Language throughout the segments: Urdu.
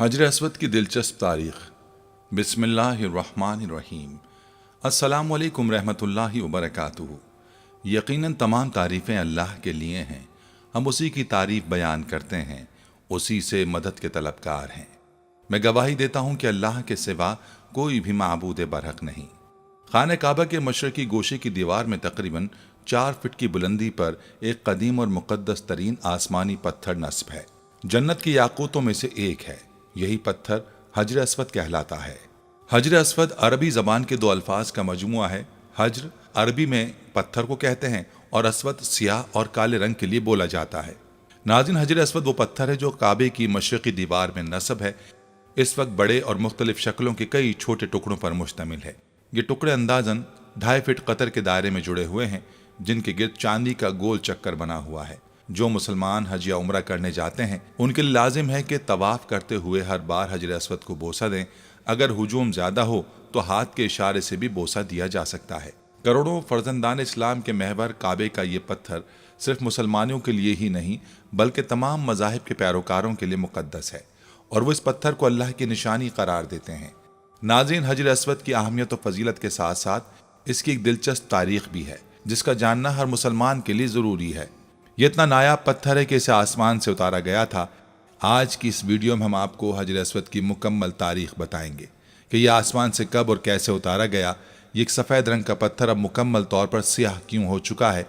حجر اسود کی دلچسپ تاریخ۔ بسم اللہ الرحمن الرحیم۔ السلام علیکم رحمۃ اللہ وبرکاتہ۔ یقیناً تمام تعریفیں اللہ کے لیے ہیں، ہم اسی کی تعریف بیان کرتے ہیں، اسی سے مدد کے طلبگار ہیں۔ میں گواہی دیتا ہوں کہ اللہ کے سوا کوئی بھی معبود برحق نہیں۔ خانہ کعبہ کے مشرقی گوشے کی دیوار میں تقریباً 4 فٹ کی بلندی پر ایک قدیم اور مقدس ترین آسمانی پتھر نصب ہے، جنت کی یاقوتوں میں سے ایک ہے۔ یہی پتھر حجر اسود کہلاتا ہے۔ حجر اسود عربی زبان کے 2 الفاظ کا مجموعہ ہے۔ حجر عربی میں پتھر کو کہتے ہیں اور اسود سیاہ اور کالے رنگ کے لیے بولا جاتا ہے۔ ناظرین، حجر اسود وہ پتھر ہے جو کعبے کی مشرقی دیوار میں نصب ہے۔ اس وقت بڑے اور مختلف شکلوں کے کئی چھوٹے ٹکڑوں پر مشتمل ہے۔ یہ ٹکڑے اندازاً 2.5 فٹ قطر کے دائرے میں جڑے ہوئے ہیں، جن کے گرد چاندی کا گول چکر بنا ہوا ہے۔ جو مسلمان حج یا عمرہ کرنے جاتے ہیں ان کے لیے لازم ہے کہ طواف کرتے ہوئے ہر بار حجر اسود کو بوسہ دیں۔ اگر ہجوم زیادہ ہو تو ہاتھ کے اشارے سے بھی بوسہ دیا جا سکتا ہے۔ کروڑوں فرزندان اسلام کے محور کعبے کا یہ پتھر صرف مسلمانوں کے لیے ہی نہیں بلکہ تمام مذاہب کے پیروکاروں کے لیے مقدس ہے، اور وہ اس پتھر کو اللہ کی نشانی قرار دیتے ہیں۔ ناظرین، حجر اسود کی اہمیت و فضیلت کے ساتھ ساتھ اس کی ایک دلچسپ تاریخ بھی ہے جس کا جاننا ہر مسلمان کے لیے ضروری ہے۔ یہ اتنا نایاب پتھر ہے کہ اسے آسمان سے اتارا گیا تھا۔ آج کی اس ویڈیو میں ہم آپ کو حجر اسود کی مکمل تاریخ بتائیں گے کہ یہ آسمان سے کب اور کیسے اتارا گیا۔ یہ ایک سفید رنگ کا پتھر اب مکمل طور پر سیاہ کیوں ہو چکا ہے؟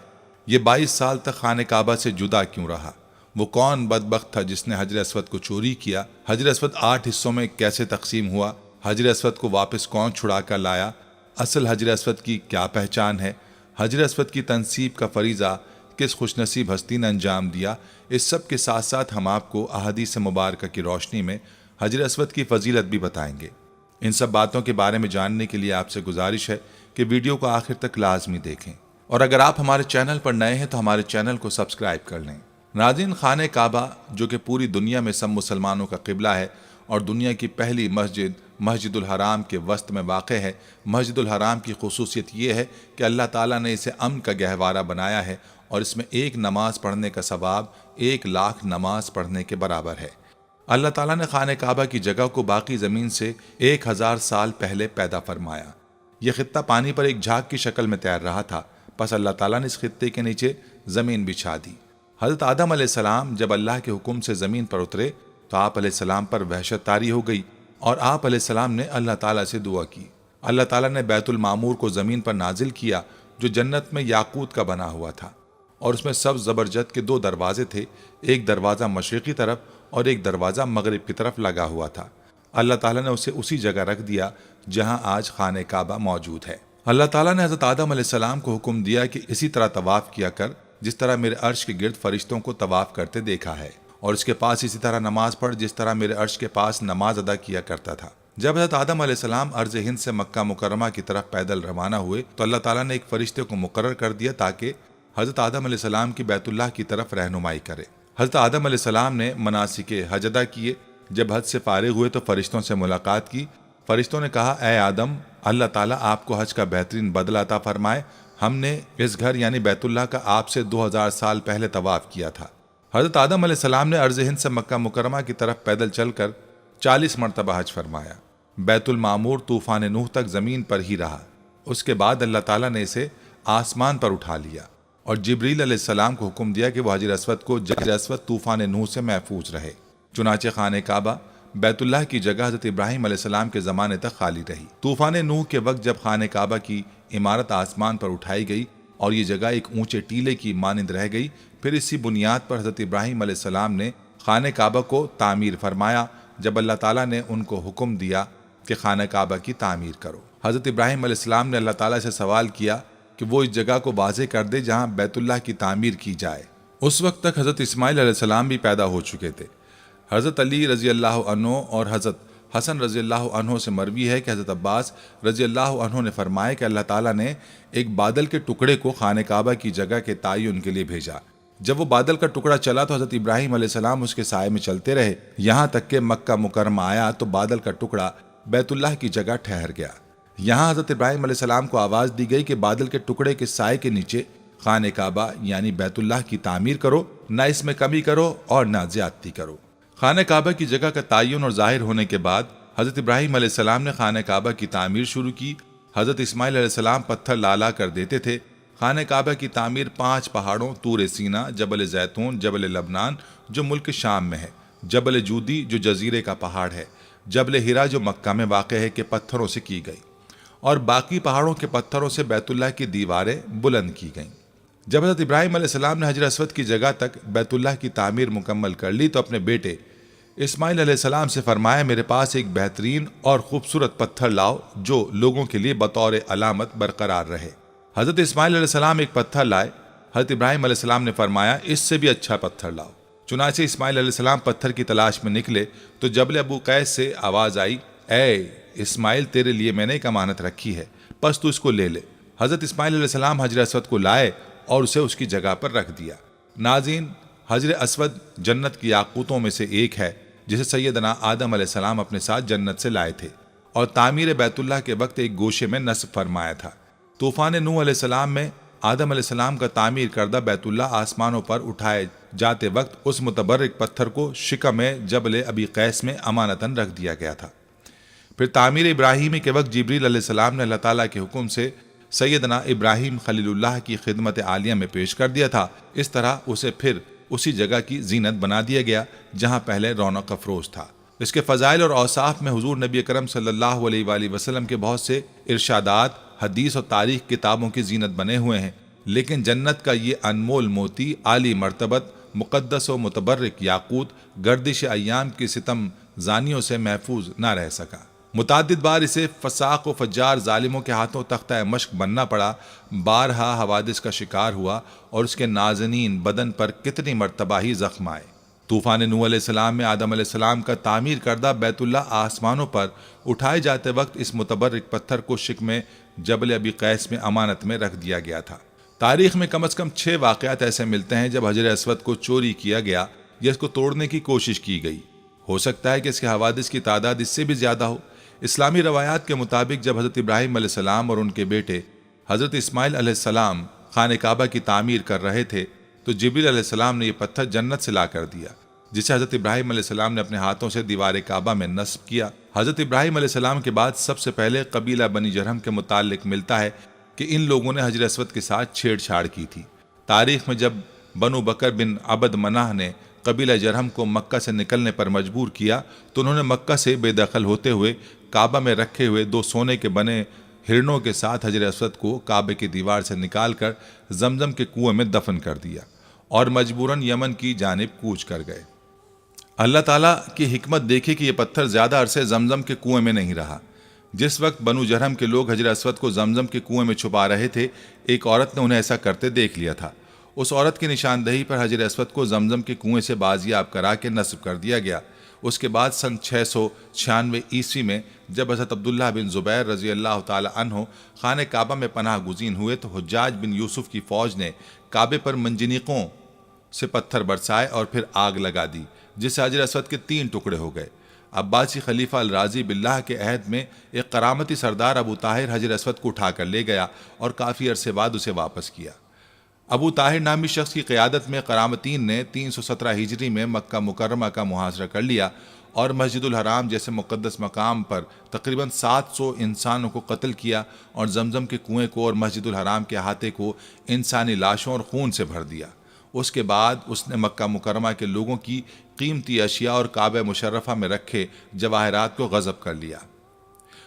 یہ 22 سال تک خانہ کعبہ سے جدا کیوں رہا؟ وہ کون بدبخت تھا جس نے حجر اسود کو چوری کیا؟ حجر اسود 8 حصوں میں کیسے تقسیم ہوا؟ حجر اسود کو واپس کون چھڑا کر لایا؟ اصل حجر اسود کی کیا پہچان ہے؟ حجر اسود کی تنصیب کا فریضہ کس خوش نصیب ہستی نے انجام دیا؟ اس سب کے ساتھ ساتھ ہم آپ کو احادیث مبارکہ کی روشنی میں حجر اسود کی فضیلت بھی بتائیں گے۔ ان سب باتوں کے بارے میں جاننے کے لیے آپ سے گزارش ہے کہ ویڈیو کو آخر تک لازمی دیکھیں، اور اگر آپ ہمارے چینل پر نئے ہیں تو ہمارے چینل کو سبسکرائب کر لیں۔ ناظرین، خانہ کعبہ جو کہ پوری دنیا میں سب مسلمانوں کا قبلہ ہے اور دنیا کی پہلی مسجد الحرام کے وسط میں واقع ہے۔ مسجد الحرام کی خصوصیت یہ ہے کہ اللہ تعالیٰ نے اسے امن کا گہوارہ بنایا ہے، اور اس میں ایک نماز پڑھنے کا ثواب 1,00,000 نماز پڑھنے کے برابر ہے۔ اللہ تعالیٰ نے خانہ کعبہ کی جگہ کو باقی زمین سے 1000 سال پہلے پیدا فرمایا۔ یہ خطہ پانی پر ایک جھاگ کی شکل میں تیر رہا تھا، پس اللہ تعالیٰ نے اس خطے کے نیچے زمین بچھا دی۔ حضرت آدم علیہ السلام جب اللہ کے حکم سے زمین پر اترے تو آپ علیہ السلام پر وحشت طاری ہو گئی، اور آپ علیہ السلام نے اللہ تعالیٰ سے دعا کی۔ اللہ تعالیٰ نے بیت المعمور کو زمین پر نازل کیا جو جنت میں یاقوت کا بنا ہوا تھا، اور اس میں سبز زبرجد کے 2 دروازے تھے، ایک دروازہ مشرقی طرف اور ایک دروازہ مغرب کی طرف لگا ہوا تھا۔ اللہ تعالیٰ نے اسے اسی جگہ رکھ دیا جہاں آج خانہ کعبہ موجود ہے۔ اللہ تعالیٰ نے حضرت آدم علیہ السلام کو حکم دیا کہ اسی طرح طواف کیا کر جس طرح میرے عرش کے گرد فرشتوں کو طواف کرتے دیکھا ہے، اور اس کے پاس اسی طرح نماز پڑھ جس طرح میرے عرش کے پاس نماز ادا کیا کرتا تھا۔ جب حضرت آدم علیہ السلام ارض ہند سے مکہ مکرمہ کی طرف پیدل روانہ ہوئے تو اللہ تعالیٰ نے ایک فرشتے کو مقرر کر دیا تاکہ حضرت آدم علیہ السلام کی بیت اللہ کی طرف رہنمائی کرے۔ حضرت آدم علیہ السلام نے مناسک حج ادا کیے۔ جب حج سے فارغ ہوئے تو فرشتوں سے ملاقات کی۔ فرشتوں نے کہا، اے آدم، اللہ تعالیٰ آپ کو حج کا بہترین بدلہ عطا فرمائے۔ ہم نے اس گھر یعنی بیت اللہ کا آپ سے 2000 سال پہلے طواف کیا تھا۔ حضرت آدم علیہ السلام نے ارض ہند سے مکہ مکرمہ کی طرف پیدل چل کر 40 مرتبہ حج فرمایا۔ بیت المعمور طوفان نوح تک زمین پر ہی رہا۔ اس کے بعد اللہ تعالیٰ نے اسے آسمان پر اٹھا لیا اور جبریل علیہ السلام کو حکم دیا کہ وہ حجر اسود طوفان نوح سے محفوظ رہے۔ چنانچہ خانہ کعبہ بیت اللہ کی جگہ حضرت ابراہیم علیہ السلام کے زمانے تک خالی رہی۔ طوفان نوح کے وقت جب خانہ کعبہ کی عمارت آسمان پر اٹھائی گئی اور یہ جگہ ایک اونچے ٹیلے کی مانند رہ گئی، پھر اسی بنیاد پر حضرت ابراہیم علیہ السلام نے خانہ کعبہ کو تعمیر فرمایا جب اللہ تعالیٰ نے ان کو حکم دیا کہ خانہ کعبہ کی تعمیر کرو۔ حضرت ابراہیم علیہ السلام نے اللہ تعالیٰ سے سوال کیا کہ وہ اس جگہ کو واضح کر دے جہاں بیت اللہ کی تعمیر کی جائے۔ اس وقت تک حضرت اسماعیل علیہ السلام بھی پیدا ہو چکے تھے۔ حضرت علی رضی اللہ عنہ اور حضرت حسن رضی اللہ عنہ سے مروی ہے کہ حضرت عباس رضی اللہ عنہ نے فرمایا کہ اللہ تعالیٰ نے ایک بادل کے ٹکڑے کو خانہ کعبہ کی جگہ کے تعین کے لیے بھیجا۔ جب وہ بادل کا ٹکڑا چلا تو حضرت ابراہیم علیہ السلام اس کے سائے میں چلتے رہے، یہاں تک کہ مکہ مکرمہ آیا تو بادل کا ٹکڑا بیت اللہ کی جگہ ٹھہر گیا۔ یہاں حضرت ابراہیم علیہ السلام کو آواز دی گئی کہ بادل کے ٹکڑے کے سائے کے نیچے خانہ کعبہ یعنی بیت اللہ کی تعمیر کرو، نہ اس میں کمی کرو اور نہ زیادتی کرو۔ خانہ کعبہ کی جگہ کا تعین اور ظاہر ہونے کے بعد حضرت ابراہیم علیہ السلام نے خانہ کعبہ کی تعمیر شروع کی۔ حضرت اسماعیل علیہ السلام پتھر لا کر دیتے تھے۔ خانہ کعبہ کی تعمیر 5 پہاڑوں طور سینا، جبل زیتون، جبل لبنان جو ملک شام میں ہے، جبل جودی جو جزیرے کا پہاڑ ہے، جبل ہیرا جو مکہ میں واقع ہے کے پتھروں سے کی گئی، اور باقی پہاڑوں کے پتھروں سے بیت اللہ کی دیواریں بلند کی گئیں۔ جب حضرت ابراہیم علیہ السلام نے حجر اسود کی جگہ تک بیت اللہ کی تعمیر مکمل کر لی تو اپنے بیٹے اسماعیل علیہ السلام سے فرمایا، میرے پاس ایک بہترین اور خوبصورت پتھر لاؤ جو لوگوں کے لیے بطور علامت برقرار رہے۔ حضرت اسماعیل علیہ السلام ایک پتھر لائے۔ حضرت ابراہیم علیہ السلام نے فرمایا، اس سے بھی اچھا پتھر لاؤ۔ چنانچہ اسماعیل علیہ السلام پتھر کی تلاش میں نکلے تو جبل ابو قیس سے آواز آئی، اے اسماعیل، تیرے لیے میں نے ایک امانت رکھی ہے، بس تو اس کو لے لے۔ حضرت اسماعیل علیہ السلام حجر اسود کو لائے اور اسے اس کی جگہ پر رکھ دیا۔ ناظرین، حجر اسود جنت کی یاقوتوں میں سے ایک ہے جسے سیدنا آدم علیہ السلام اپنے ساتھ جنت سے لائے تھے اور تعمیر بیت اللہ کے وقت ایک گوشے میں نصب فرمایا تھا۔ طوفان نوح علیہ السلام میں آدم علیہ السلام کا تعمیر کردہ بیت اللہ آسمانوں پر اٹھائے جاتے وقت اس متبرک پتھر کو شکم جبل ابی قیس میں امانتاً رکھ دیا گیا تھا۔ پھر تعمیر ابراہیمی کے وقت جبریل علیہ السلام نے اللہ تعالیٰ کے حکم سے سیدنا ابراہیم خلیل اللہ کی خدمت عالیہ میں پیش کر دیا تھا۔ اس طرح اسے پھر اسی جگہ کی زینت بنا دیا گیا جہاں پہلے رونق افروز تھا۔ اس کے فضائل اور اوصاف میں حضور نبی اکرم صلی اللہ علیہ وآلہ وسلم کے بہت سے ارشادات حدیث اور تاریخ کتابوں کی زینت بنے ہوئے ہیں، لیکن جنت کا یہ انمول موتی عالی مرتبت مقدس و متبرک یاقوت گردش ایام کی ستم زانیوں سے محفوظ نہ رہ سکا۔ متعدد بار اسے فساق و فجار ظالموں کے ہاتھوں تختہ مشق بننا پڑا، بارہا حوادث کا شکار ہوا اور اس کے نازنین بدن پر کتنی مرتبہ ہی زخم آئے۔ طوفان نوح علیہ السلام میں آدم علیہ السلام کا تعمیر کردہ بیت اللہ آسمانوں پر اٹھائے جاتے وقت اس متبرک پتھر کو شکم جبل ابی قیس میں امانت میں رکھ دیا گیا تھا۔ تاریخ میں کم از کم 6 واقعات ایسے ملتے ہیں جب حجر اسود کو چوری کیا گیا یا اس کو توڑنے کی کوشش کی گئی۔ ہو سکتا ہے کہ اس کے حوادث کی تعداد اس سے بھی زیادہ ہو۔ اسلامی روایات کے مطابق جب حضرت ابراہیم علیہ السلام اور ان کے بیٹے حضرت اسماعیل علیہ السلام خانہ کعبہ کی تعمیر کر رہے تھے تو جبریل علیہ السلام نے یہ پتھر جنت سے لا کر دیا، جسے حضرت ابراہیم علیہ السلام نے اپنے ہاتھوں سے دیوار کعبہ میں نصب کیا۔ حضرت ابراہیم علیہ السلام کے بعد سب سے پہلے قبیلہ بنی جرہم کے متعلق ملتا ہے کہ ان لوگوں نے حجر اسود کے ساتھ چھیڑ چھاڑ کی تھی۔ تاریخ میں جب بنو بکر بن عبد مناہ نے قبیلہ جرہم کو مکہ سے نکلنے پر مجبور کیا تو انہوں نے مکہ سے بے دخل ہوتے ہوئے کعبہ میں رکھے ہوئے 2 سونے کے بنے ہرنوں کے ساتھ حجر اسود کو کعبے کی دیوار سے نکال کر زمزم کے کنویں میں دفن کر دیا اور مجبوراً یمن کی جانب کوچ کر گئے۔ اللہ تعالیٰ کی حکمت دیکھی کہ یہ پتھر زیادہ عرصے زمزم کے کنویں میں نہیں رہا۔ جس وقت بنو جرہم کے لوگ حجر اسود کو زمزم کے کنویں میں چھپا رہے تھے، ایک عورت نے انہیں ایسا کرتے دیکھ لیا تھا۔ اس عورت کی نشاندہی پر حجر اسود کو زمزم کے کنویں سے بازیاب کرا کے نصب کر دیا گیا۔ اس کے بعد سن 696 عیسوی میں جب حضرت عبداللہ بن زبیر رضی اللہ تعالی عنہ خانہ کعبہ میں پناہ گزین ہوئے تو حجاج بن یوسف کی فوج نے کعبے پر منجنیقوں سے پتھر برسائے اور پھر آگ لگا دی، جس سے حجر اسود کے 3 ٹکڑے ہو گئے۔ عباسی خلیفہ الراضی باللہ کے عہد میں ایک کرامتی سردار ابو طاہر حجر اسود کو اٹھا کر لے گیا اور کافی عرصے بعد اسے واپس کیا۔ ابو طاہر نامی شخص کی قیادت میں کرامتین نے 317 ہجری میں مکہ مکرمہ کا محاصرہ کر لیا اور مسجد الحرام جیسے مقدس مقام پر تقریباً 700 انسانوں کو قتل کیا اور زمزم کے کنویں کو اور مسجد الحرام کے احاطے کو انسانی لاشوں اور خون سے بھر دیا۔ اس کے بعد اس نے مکہ مکرمہ کے لوگوں کی قیمتی اشیاء اور کعبہ مشرفہ میں رکھے جواہرات کو غصب کر لیا۔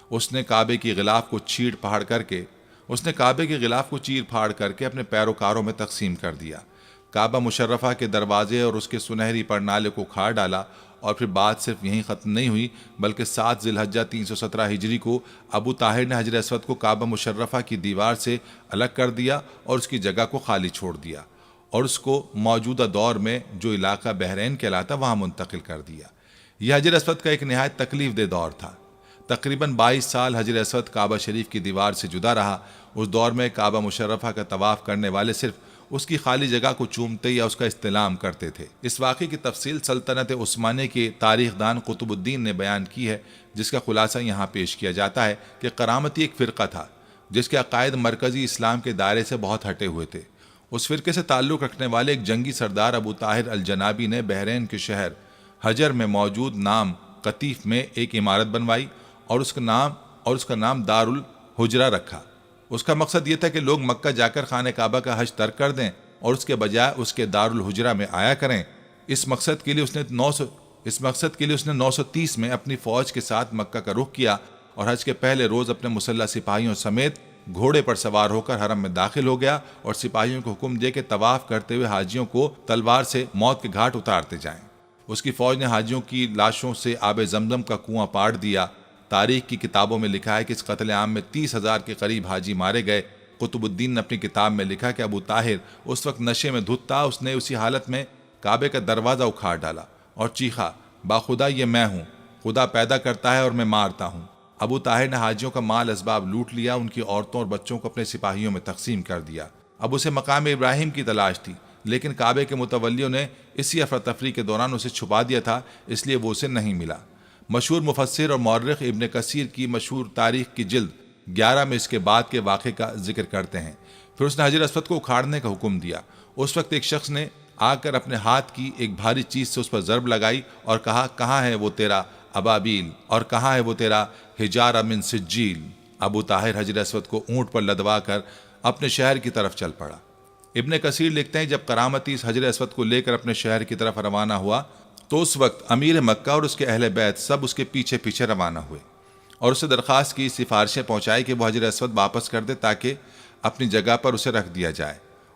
اس نے کعبے کی غلاف کو چیر پھاڑ کر کے اپنے پیروکاروں میں تقسیم کر دیا۔ کعبہ مشرفہ کے دروازے اور اس کے سنہری پرنالے کو کھاڑ ڈالا، اور پھر بات صرف یہیں ختم نہیں ہوئی بلکہ 7 ذی الحجہ 317 ہجری کو ابو طاہر نے حجر اسود کو کعبہ مشرفہ کی دیوار سے الگ کر دیا اور اس کی جگہ کو خالی چھوڑ دیا اور اس کو موجودہ دور میں جو علاقہ بحرین کہلاتا وہاں منتقل کر دیا۔ یہ حجر اسود کا ایک نہایت تکلیف دہ دور تھا۔ تقریباً 22 سال حجر اسود کعبہ شریف کی دیوار سے جدا رہا۔ اس دور میں کعبہ مشرفہ کا طواف کرنے والے صرف اس کی خالی جگہ کو چومتے یا اس کا استلام کرتے تھے۔ اس واقعے کی تفصیل سلطنت عثمانیہ کے تاریخ دان قطب الدین نے بیان کی ہے، جس کا خلاصہ یہاں پیش کیا جاتا ہے کہ کرامتی ایک فرقہ تھا جس کے عقائد مرکزی اسلام کے دائرے سے بہت ہٹے ہوئے تھے۔ اس فرقے سے تعلق رکھنے والے ایک جنگی سردار ابو طاہر الجنابی نے بحرین کے شہر حجر میں موجود نام قطیف میں ایک عمارت بنوائی اور اس کا نام دار الحجرہ رکھا۔ اس کا مقصد یہ تھا کہ لوگ مکہ جا کر خانہ کعبہ کا حج ترک کر دیں اور اس کے بجائے اس کے دار الحجرہ میں آیا کریں۔ اس مقصد کے لیے اس نے 930 میں اپنی فوج کے ساتھ مکہ کا رخ کیا اور حج کے پہلے روز اپنے مسلح سپاہیوں سمیت گھوڑے پر سوار ہو کر حرم میں داخل ہو گیا اور سپاہیوں کو حکم دے کہ طواف کرتے ہوئے حاجیوں کو تلوار سے موت کے گھاٹ اتارتے جائیں۔ اس کی فوج نے حاجیوں کی لاشوں سے آب زمزم کا کنواں پاٹ دیا۔ تاریخ کی کتابوں میں لکھا ہے کہ اس قتل عام میں 30,000 کے قریب حاجی مارے گئے۔ قطب الدین نے اپنی کتاب میں لکھا کہ ابو طاہر اس وقت نشے میں دھت تھا۔ اس نے اسی حالت میں کعبے کا دروازہ اکھاڑ ڈالا اور چیخا، باخدا یہ میں ہوں، خدا پیدا کرتا ہے اور میں مارتا ہوں۔ ابو طاہر نے حاجیوں کا مال اسباب لوٹ لیا، ان کی عورتوں اور بچوں کو اپنے سپاہیوں میں تقسیم کر دیا۔ اب اسے مقام ابراہیم کی تلاش تھی، لیکن کعبے کے متولیوں نے اسی افراتفری کے دوران اسے چھپا دیا تھا، اس لیے وہ اسے نہیں ملا۔ مشہور مفسر اور مورخ ابن کثیر کی مشہور تاریخ کی جلد 11 میں اس کے بعد کے واقعے کا ذکر کرتے ہیں۔ پھر اس نے حجر اسود کو اکھاڑنے کا حکم دیا۔ اس وقت ایک شخص نے آ کر اپنے ہاتھ کی ایک بھاری چیز سے اس پر ضرب لگائی اور کہا، کہاں ہے وہ تیرا ابابیل اور کہاں ہے وہ تیرا حجارہ من سجیل؟ ابو طاہر حجر اسود کو اونٹ پر لدوا کر اپنے شہر کی طرف چل پڑا۔ ابن کثیر لکھتے ہیں جب کرامتی اس حجر اسود کو لے کر اپنے شہر کی طرف روانہ ہوا تو اس وقت امیر مکہ اور اس کے اہل بیت سب اس کے پیچھے پیچھے روانہ ہوئے اور اسے درخواست کی، سفارشیں پہنچائی کہ وہ حجر اسود واپس کر دے تاکہ اپنی جگہ پر اسے رکھ دیا جائے،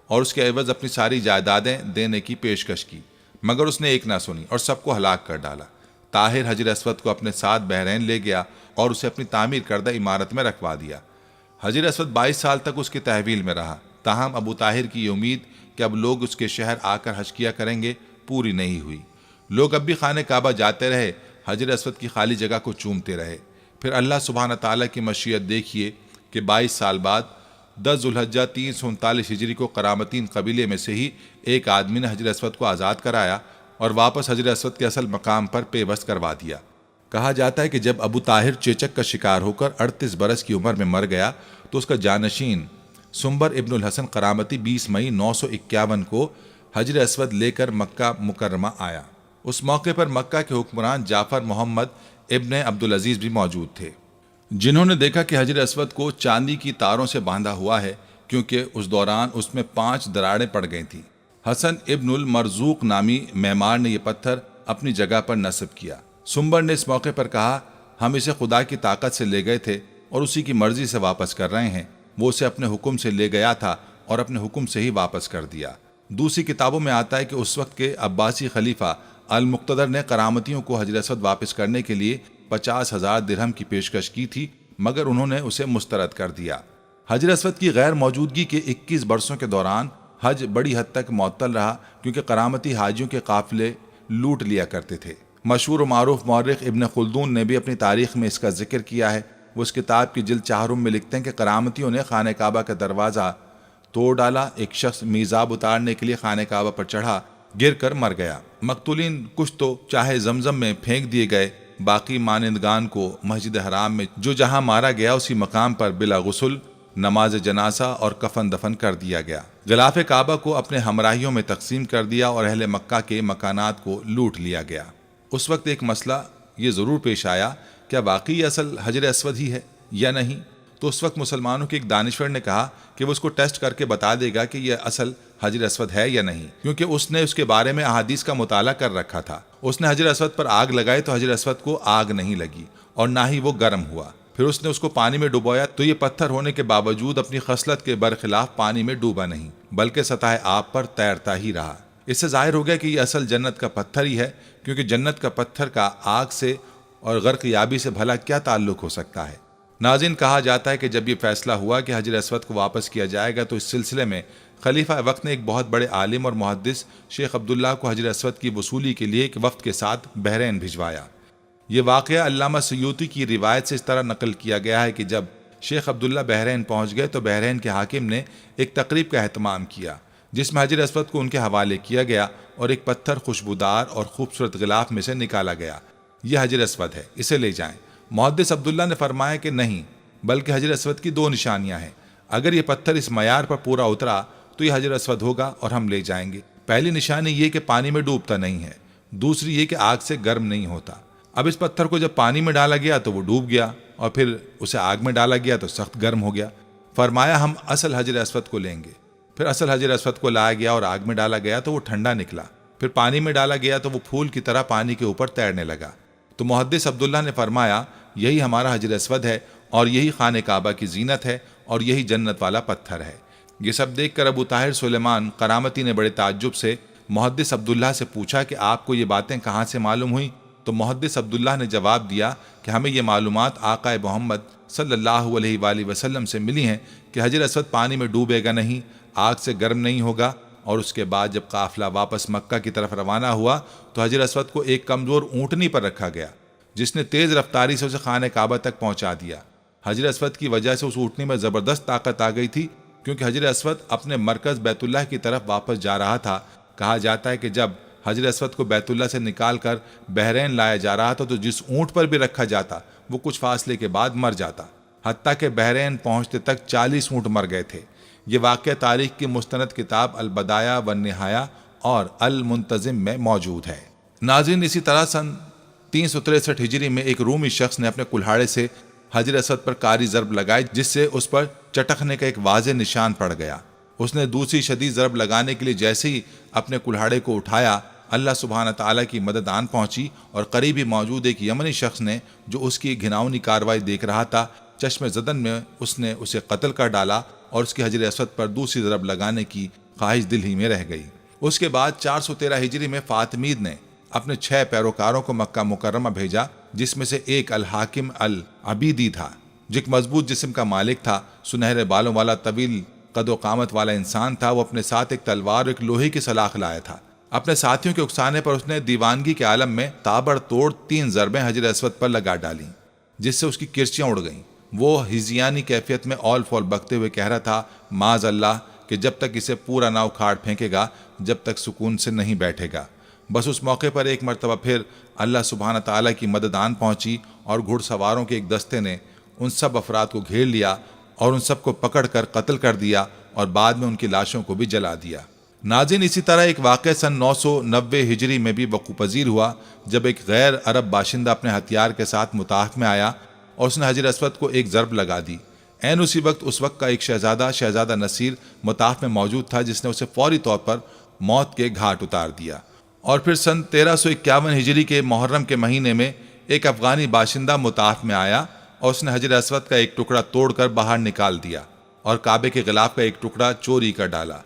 اور اس کے عوض اپنی ساری جائیدادیں دینے کی پیشکش کی، مگر اس نے ایک نہ سنی اور سب کو ہلاک کر ڈالا۔ طاہر حجر اسود کو اپنے ساتھ بحرین لے گیا اور اسے اپنی تعمیر کردہ عمارت میں رکھوا دیا۔ حجر اسود 22 سال تک اس کی تحویل میں رہا، تاہم ابو طاہر کی یہ امید کہ اب لوگ اس کے شہر آ کر حج کیا کریں گے پوری نہیں ہوئی۔ لوگ اب بھی خانہ کعبہ جاتے رہے، حجر اسود کی خالی جگہ کو چومتے رہے۔ پھر اللہ سبحانہ تعالیٰ کی مشیت دیکھیے کہ 22 سال بعد 10 ذوالحجہ 339 ہجری کو کرامتین قبیلے میں سے ہی ایک آدمی نے حجر اسود کو آزاد کرایا اور واپس حجر اسود کے اصل مقام پر پیوست کروا دیا۔ کہا جاتا ہے کہ جب ابو طاہر چیچک کا شکار ہو کر 38 برس کی عمر میں مر گیا تو اس کا جانشین سنبر ابن الحسن کرامتی 20 مئی 951 کو حجر اسود لے کر مکہ مکرمہ آیا۔ اس موقع پر مکہ کے حکمران جعفر محمد ابن عبدالعزیز بھی موجود تھے، جنہوں نے دیکھا کہ حجر اسود کو چاندی کی تاروں سے باندھا ہوا ہے، کیونکہ اس دوران اس میں 5 دراڑیں پڑ گئی تھیں۔ حسن ابن المرزوق نامی معمار نے یہ پتھر اپنی جگہ پر نصب کیا۔ سنبر نے اس موقع پر کہا، ہم اسے خدا کی طاقت سے لے گئے تھے اور اسی کی مرضی سے واپس کر رہے ہیں۔ وہ اسے اپنے حکم سے لے گیا تھا اور اپنے حکم سے ہی واپس کر دیا۔ دوسری کتابوں میں آتا ہے کہ اس وقت کے عباسی خلیفہ المقتدر نے کرامتیوں کو حجر اسود واپس کرنے کے لیے 50,000 درہم کی پیشکش کی تھی، مگر انہوں نے اسے مسترد کر دیا۔ حجر اسود کی غیر موجودگی کے 21 برسوں کے دوران حج بڑی حد تک معطل رہا، کیونکہ کرامتی حاجیوں کے قافلے لوٹ لیا کرتے تھے۔ مشہور و معروف مورخ ابن خلدون نے بھی اپنی تاریخ میں اس کا ذکر کیا ہے۔ وہ اس کتاب کی جلد 4 میں لکھتے ہیں کہ کرامتیوں نے خانہ کعبہ کا دروازہ توڑ ڈالا۔ ایک شخص میزاب اتارنے کے لیے خانہ کعبہ پر چڑھا، گر کر مر گیا۔ مقتولین کچھ تو چاہے زمزم میں پھینک دیے گئے، باقی مانندگان کو مسجد حرام میں جو جہاں مارا گیا اسی مقام پر بلا غسل، نماز جنازہ اور کفن دفن کر دیا گیا۔ غلاف کعبہ کو اپنے ہمراہیوں میں تقسیم کر دیا اور اہل مکہ کے مکانات کو لوٹ لیا گیا۔ اس وقت ایک مسئلہ یہ ضرور پیش آیا، کیا واقعی اصل حجر اسود ہی ہے یا نہیں؟ تو اس وقت مسلمانوں کے ایک دانشور نے کہا کہ وہ اس کو ٹیسٹ کر کے بتا دے گا کہ یہ اصل حجر اسود ہے یا نہیں، کیونکہ اس نے اس کے بارے میں احادیث کا مطالعہ کر رکھا تھا۔ اس نے حجر اسود پر آگ لگائی تو حجر اسود کو آگ نہیں لگی اور نہ ہی وہ گرم ہوا۔ پھر اس نے اس کو پانی میں ڈبویا تو یہ پتھر ہونے کے باوجود اپنی خصلت کے برخلاف پانی میں ڈوبا نہیں، بلکہ سطح آب پر تیرتا ہی رہا۔ اس سے ظاہر ہو گیا کہ یہ اصل جنت کا پتھر ہی ہے، کیونکہ جنت کا پتھر کا آگ سے اور غرق یابی سے بھلا کیا تعلق ہو سکتا ہے۔ ناظرین، کہا جاتا ہے کہ جب یہ فیصلہ ہوا کہ حجر اسود کو واپس کیا جائے گا تو اس سلسلے میں خلیفہ وقت نے ایک بہت بڑے عالم اور محدث شیخ عبداللہ کو حجر اسود کی وصولی کے لیے ایک وفد کے ساتھ بحرین بھجوایا۔ یہ واقعہ علامہ سیوطی کی روایت سے اس طرح نقل کیا گیا ہے کہ جب شیخ عبداللہ بحرین پہنچ گئے تو بحرین کے حاکم نے ایک تقریب کا اہتمام کیا جس میں حجر اسود کو ان کے حوالے کیا گیا اور ایک پتھر خوشبودار اور خوبصورت غلاف میں سے نکالا گیا۔ یہ حجر اسود ہے، اسے لے جائیں۔ محدث عبداللہ نے فرمایا کہ نہیں، بلکہ حجر اسود کی 2 نشانیاں ہیں۔ اگر یہ پتھر اس معیار پر پورا اترا تو یہ حجر اسود ہوگا اور ہم لے جائیں گے۔ پہلی نشانی یہ کہ پانی میں ڈوبتا نہیں ہے، دوسری یہ کہ آگ سے گرم نہیں ہوتا۔ اب اس پتھر کو جب پانی میں ڈالا گیا تو وہ ڈوب گیا، اور پھر اسے آگ میں ڈالا گیا تو سخت گرم ہو گیا۔ فرمایا ہم اصل حجر اسود کو لیں گے۔ پھر اصل حجر اسود کو لایا گیا اور آگ میں ڈالا گیا تو وہ ٹھنڈا نکلا۔ پھر پانی میں ڈالا گیا تو وہ پھول کی طرح پانی کے اوپر تیرنے لگا۔ تو محدث عبداللہ نے فرمایا یہی ہمارا حجر اسود ہے، اور یہی خانہ کعبہ کی زینت ہے، اور یہی جنت والا پتھر ہے۔ یہ سب دیکھ کر ابو طاہر سلیمان قرامتی نے بڑے تعجب سے محدث عبداللہ سے پوچھا کہ آپ کو یہ باتیں کہاں سے معلوم ہوئیں؟ تو محدث عبداللہ نے جواب دیا کہ ہمیں یہ معلومات آقا محمد صلی اللہ علیہ وآلہ وسلم سے ملی ہیں کہ حجر اسود پانی میں ڈوبے گا نہیں، آگ سے گرم نہیں ہوگا۔ اور اس کے بعد جب قافلہ واپس مکہ کی طرف روانہ ہوا تو حجر اسود کو ایک کمزور اونٹنی پر رکھا گیا، جس نے تیز رفتاری سے اسے خانہ کعبہ تک پہنچا دیا۔ حجر اسود کی وجہ سے اس اونٹنی میں زبردست طاقت آ گئی تھی، کیونکہ حجر اسود اپنے مرکز بیت اللہ کی طرف واپس جا رہا تھا۔ کہا جاتا ہے کہ جب حجر اسود کو بیت اللہ سے نکال کر بحرین لایا جا رہا تھا تو جس اونٹ پر بھی رکھا جاتا وہ کچھ فاصلے کے بعد مر جاتا، حتیٰ کہ بحرین پہنچتے تک 40 اونٹ مر گئے تھے۔ یہ واقعہ تاریخ کی مستند کتاب البدایہ والنہایہ اور المنتظم میں موجود ہے۔ ناظرین، اسی طرح سن 363 ہجری میں ایک رومی شخص نے اپنے کلہاڑے سے حجر اسود پر کاری ضرب لگائی، جس سے اس پر چٹکنے کا ایک واضح نشان پڑ گیا۔ اس نے دوسری شدید ضرب لگانے کے لیے جیسے ہی اپنے کلہاڑے کو اٹھایا، اللہ سبحانہ تعالیٰ کی مدد آن پہنچی، اور قریب ہی موجود ایک یمنی شخص نے جو اس کی گھناؤنی کارروائی دیکھ رہا تھا، چشم زدن میں اس نے اسے قتل کر ڈالا، اور اس کی حجر اسود پر دوسری ضرب لگانے کی خواہش دل ہی میں رہ گئی۔ اس کے بعد 413 ہجری میں فاطمید نے اپنے 6 پیروکاروں کو مکہ مکرمہ بھیجا، جس میں سے ایک الحاکم العبیدی تھا، جو ایک مضبوط جسم کا مالک تھا، سنہرے بالوں والا، طویل قد و قامت والا انسان تھا۔ وہ اپنے ساتھ ایک تلوار اور ایک لوہے کی سلاخ لایا تھا۔ اپنے ساتھیوں کے اکسانے پر اس نے دیوانگی کے عالم میں تابڑ توڑ 3 ضربیں حجر اسود پر لگا ڈالیں، جس سے اس کی کرچیاں اڑ گئیں۔ وہ ہزیانی کیفیت میں اول فول بکتے ہوئے کہہ رہا تھا، معاذ اللہ، کہ جب تک اسے پورا نہ اکھاڑ پھینکے گا جب تک سکون سے نہیں بیٹھے گا۔ بس اس موقع پر ایک مرتبہ پھر اللہ سبحانہ تعالیٰ کی مدد آن پہنچی، اور گھڑ سواروں کے ایک دستے نے ان سب افراد کو گھیر لیا اور ان سب کو پکڑ کر قتل کر دیا، اور بعد میں ان کی لاشوں کو بھی جلا دیا۔ ناظرین، اسی طرح ایک واقعہ سن 990 ہجری میں بھی وقوع پذیر ہوا، جب ایک غیر عرب باشندہ اپنے ہتھیار کے ساتھ مطاف میں آیا اور اس نے حجر اسود کو ایک ضرب لگا دی۔ عین اسی وقت اس وقت کا ایک شہزادہ نصیر مطاف میں موجود تھا، جس نے اسے فوری طور پر موت کے گھاٹ اتار دیا۔ اور پھر سن 1351 ہجری کے محرم کے مہینے میں ایک افغانی باشندہ مطاف میں آیا اور اس نے حجر اسود کا ایک ٹکڑا توڑ کر باہر نکال دیا اور کعبے کے غلاف کا ایک ٹکڑا چوری کر ڈالا۔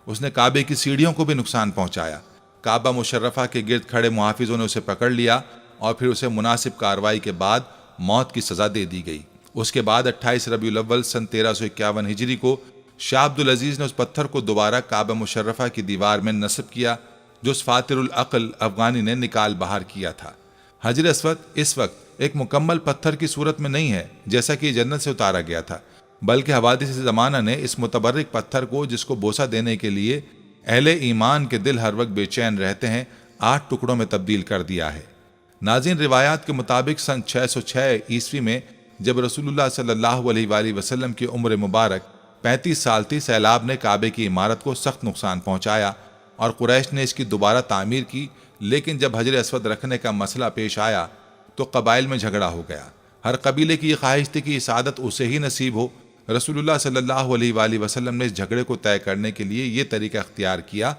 اس نے کعبے کی سیڑھیوں کو بھی نقصان پہنچایا۔ کعبہ مشرفہ کے گرد کھڑے محافظوں نے اسے پکڑ لیا اور پھر اسے مناسب کارروائی کے بعد موت کی سزا دے دی گئی۔ اس کے بعد 28 ربیع الاول سن 1351 ہجری کو شاہ عبد العزیز نے اس پتھر کو دوبارہ کعبہ مشرفہ کی دیوار میں نصب کیا جو اس فاتر العقل افغانی نے نکال باہر کیا تھا۔ حجر اسود اس وقت ایک مکمل پتھر کی صورت میں نہیں ہے جیسا کہ یہ جنت سے اتارا گیا تھا، بلکہ حوادث زمانہ نے اس متبرک پتھر کو، جس کو بوسہ دینے کے لیے اہل ایمان کے دل ہر وقت بے چین رہتے ہیں، 8 ٹکڑوں میں تبدیل کر دیا ہے۔ ناظرین، روایات کے مطابق سن 606 عیسوی میں جب رسول اللہ صلی اللہ علیہ وآلہ وسلم کی عمر مبارک 35 سال تھی، سیلاب نے کعبے کی عمارت کو سخت نقصان پہنچایا اور قریش نے اس کی دوبارہ تعمیر کی، لیکن جب حجر اسود رکھنے کا مسئلہ پیش آیا تو قبائل میں جھگڑا ہو گیا۔ ہر قبیلے کی یہ خواہش تھی کہ یہ سعادت اسے ہی نصیب ہو۔ رسول اللہ صلی اللہ علیہ وآلہ وسلم نے اس جھگڑے کو طے کرنے کے لیے یہ طریقہ اختیار کیا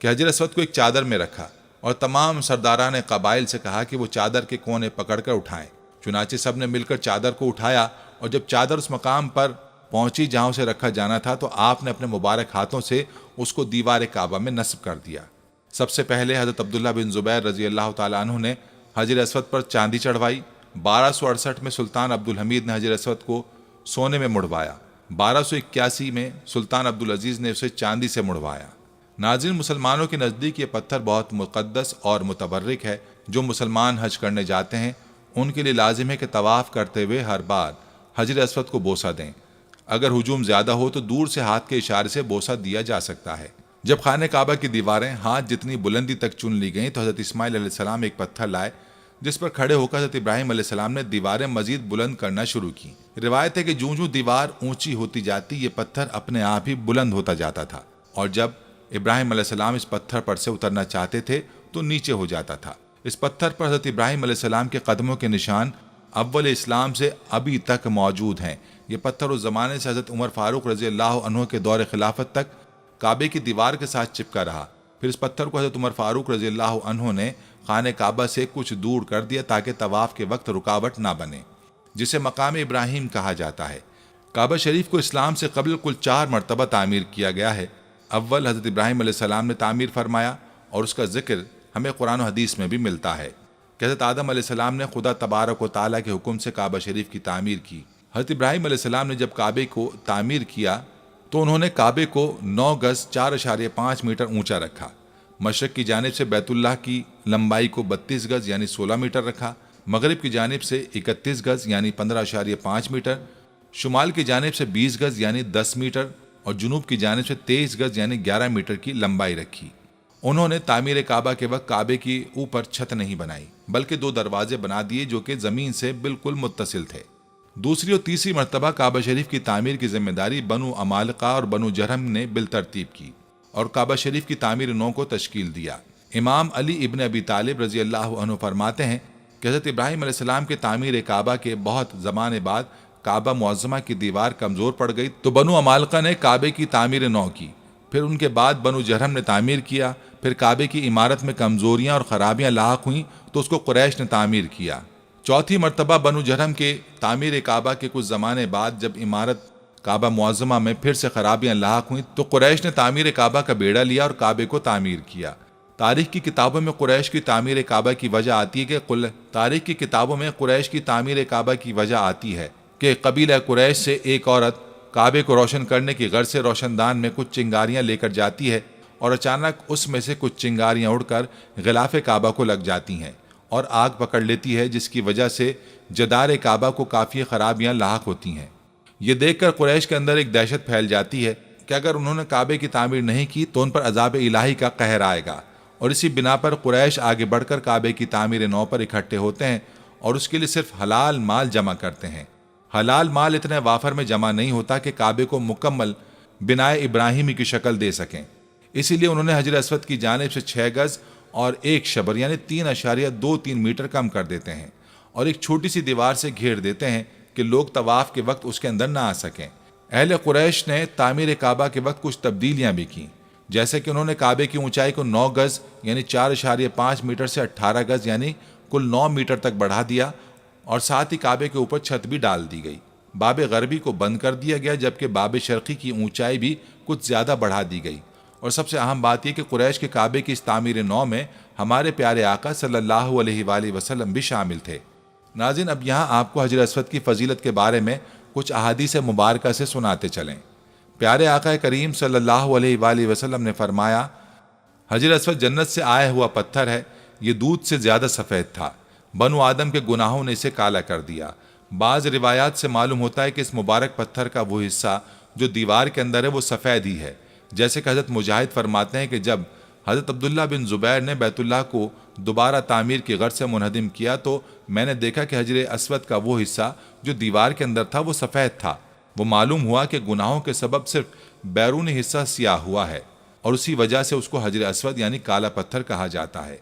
کہ حجر اسود کو ایک چادر میں رکھا اور تمام سرداران قبائل سے کہا کہ وہ چادر کے کونے پکڑ کر اٹھائیں۔ چنانچہ سب نے مل کر چادر کو اٹھایا، اور جب چادر اس مقام پر پہنچی جہاں اسے رکھا جانا تھا تو آپ نے اپنے مبارک ہاتھوں سے اس کو دیوار کعبہ میں نصب کر دیا۔ سب سے پہلے حضرت عبداللہ بن زبیر رضی اللہ تعالیٰ عنہ نے حجر اسود پر چاندی چڑھوائی۔ 1268 میں سلطان عبد الحمید نے حجر اسود کو سونے میں مڑوایا۔ 1281 میں سلطان عبد العزیز نے اسے چاندی سے مڑوایا۔ ناظرین، مسلمانوں کے نزدیک یہ پتھر بہت مقدس اور متبرک ہے۔ جو مسلمان حج کرنے جاتے ہیں ان کے لیے لازم ہے کہ طواف کرتے ہوئے ہر بار حجر اسود کو بوسہ دیں۔ اگر ہجوم زیادہ ہو تو دور سے ہاتھ کے اشارے سے بوسہ دیا جا سکتا ہے۔ جب خانہ کعبہ کی دیواریں ہاتھ جتنی بلندی تک چن لی گئیں تو حضرت اسماعیل علیہ السلام ایک پتھر لائے جس پر کھڑے ہو کر حضرت ابراہیم علیہ السلام نے دیواریں مزید بلند کرنا شروع کی۔ روایت ہے کہ جوں جوں دیوار اونچی ہوتی جاتی یہ پتھر اپنے آپ ہی بلند ہوتا جاتا تھا، اور جب ابراہیم علیہ السلام اس پتھر پر سے اترنا چاہتے تھے تو نیچے ہو جاتا تھا۔ اس پتھر پر حضرت ابراہیم علیہ السلام کے قدموں کے نشان اول اسلام سے ابھی تک موجود ہیں۔ یہ پتھر اس زمانے سے حضرت عمر فاروق رضی اللہ عنہ کے دور خلافت تک کعبے کی دیوار کے ساتھ چپکا رہا۔ پھر اس پتھر کو حضرت عمر فاروق رضی اللہ عنہ نے خانہ کعبہ سے کچھ دور کر دیا تاکہ طواف کے وقت رکاوٹ نہ بنے، جسے مقام ابراہیم کہا جاتا ہے۔ کعبہ شریف کو اسلام سے قبل کل 4 مرتبہ تعمیر کیا گیا ہے۔ اول حضرت ابراہیم علیہ السلام نے تعمیر فرمایا، اور اس کا ذکر ہمیں قرآن و حدیث میں بھی ملتا ہے کہ حضرت آدم علیہ السلام نے خدا تبارک و تعالیٰ کے حکم سے کعبہ شریف کی تعمیر کی۔ حضرت ابراہیم علیہ السلام نے جب کعبے کو تعمیر کیا تو انہوں نے کعبے کو 9 گز 4.5 میٹر اونچا رکھا۔ مشرق کی جانب سے بیت اللہ کی لمبائی کو 32 گز یعنی 16 میٹر رکھا، مغرب کی جانب سے 31 گز یعنی 15.5 میٹر، شمال کی جانب سے 20 گز یعنی 10 میٹر اور جنوب کی جانب سے 23 گز یعنی 11 میٹر کی لمبائی رکھی۔ انہوں نے تعمیر کعبہ کے وقت کعبے کی اوپر چھت نہیں بنائی، بلکہ 2 دروازے بنا دیے جو کہ زمین سے بالکل متصل تھے۔ دوسری اور تیسری مرتبہ کعبہ شریف کی تعمیر کی ذمہ داری بنو عمالقہ اور بنو جرہم نے بالترتیب کی اور کعبہ شریف کی تعمیر نو کو تشکیل دیا۔ امام علی ابن ابی طالب رضی اللہ عنہ فرماتے ہیں کہ حضرت ابراہیم علیہ السلام کے تعمیر کعبہ کے بہت زمانے بعد کعبہ معظمہ کی دیوار کمزور پڑ گئی تو بنو عمالقہ نے کعبے کی تعمیر نو کی، پھر ان کے بعد بنو جرہم نے تعمیر کیا، پھر کعبے کی عمارت میں کمزوریاں اور خرابیاں لاحق ہوئیں تو اس کو قریش نے تعمیر کیا۔ چوتھی مرتبہ بنو جرہم کے تعمیر کعبہ کے کچھ زمانے بعد جب عمارت کعبہ معظمہ میں پھر سے خرابیاں لاحق ہوئیں تو قریش نے تعمیر کعبہ کا بیڑا لیا اور کعبے کو تعمیر کیا۔ تاریخ کی کتابوں میں قریش کی تعمیر کعبہ کی وجہ آتی ہے کہ قبیلہ قریش سے ایک عورت کعبے کو روشن کرنے کی غرض سے روشن دان میں کچھ چنگاریاں لے کر جاتی ہے اور اچانک اس میں سے کچھ چنگاریاں اڑ کر غلاف کعبہ کو لگ جاتی ہیں اور آگ پکڑ لیتی ہے، جس کی وجہ سے جدار کعبہ کو کافی خرابیاں لاحق ہوتی ہیں۔ یہ دیکھ کر قریش کے اندر ایک دہشت پھیل جاتی ہے کہ اگر انہوں نے کعبے کی تعمیر نہیں کی تو ان پر عذاب الہی کا قہر آئے گا، اور اسی بنا پر قریش آگے بڑھ کر کعبے کی تعمیر نو پر اکٹھے ہوتے ہیں اور اس کے لیے صرف حلال مال جمع کرتے ہیں۔ حلال مال اتنے وافر میں جمع نہیں ہوتا کہ کعبے کو مکمل بنائے ابراہیمی کی شکل دے سکیں، اسی لیے انہوں نے حجر اسود کی جانب سے 6 گز اور 1 شبر یعنی 3.23 میٹر کم کر دیتے ہیں اور ایک چھوٹی سی دیوار سے گھیر دیتے ہیں کہ لوگ طواف کے وقت اس کے اندر نہ آ سکیں۔ اہل قریش نے تعمیر کعبہ کے وقت کچھ تبدیلیاں بھی کی، جیسے کہ انہوں نے کعبے کی اونچائی کو 9 گز یعنی 4.5 میٹر سے 18 گز یعنی کل 9 میٹر تک بڑھا دیا، اور ساتھ ہی کعبے کے اوپر چھت بھی ڈال دی گئی۔ باب غربی کو بند کر دیا گیا، جبکہ باب شرقی کی اونچائی بھی کچھ زیادہ بڑھا دی گئی، اور سب سے اہم بات یہ کہ قریش کے کعبے کی اس تعمیر نو میں ہمارے پیارے آقا صلی اللہ علیہ وآلہ وسلم بھی شامل تھے۔ ناظرین، اب یہاں آپ کو حجر اسود کی فضیلت کے بارے میں کچھ احادیث مبارکہ سے سناتے چلیں۔ پیارے آقا کریم صلی اللہ علیہ وآلہ وسلم نے فرمایا، حجر اسود جنت سے آیا ہوا پتھر ہے، یہ دودھ سے زیادہ سفید تھا، بنو آدم کے گناہوں نے اسے کالا کر دیا۔ بعض روایات سے معلوم ہوتا ہے کہ اس مبارک پتھر کا وہ حصہ جو دیوار کے اندر ہے وہ سفید ہی ہے، جیسے کہ حضرت مجاہد فرماتے ہیں کہ جب حضرت عبداللہ بن زبیر نے بیت اللہ کو دوبارہ تعمیر کی غرض سے منہدم کیا تو میں نے دیکھا کہ حجر اسود کا وہ حصہ جو دیوار کے اندر تھا وہ سفید تھا۔ وہ معلوم ہوا کہ گناہوں کے سبب صرف بیرونی حصہ سیاہ ہوا ہے، اور اسی وجہ سے اس کو حجر اسود یعنی کالا پتھر کہا جاتا ہے۔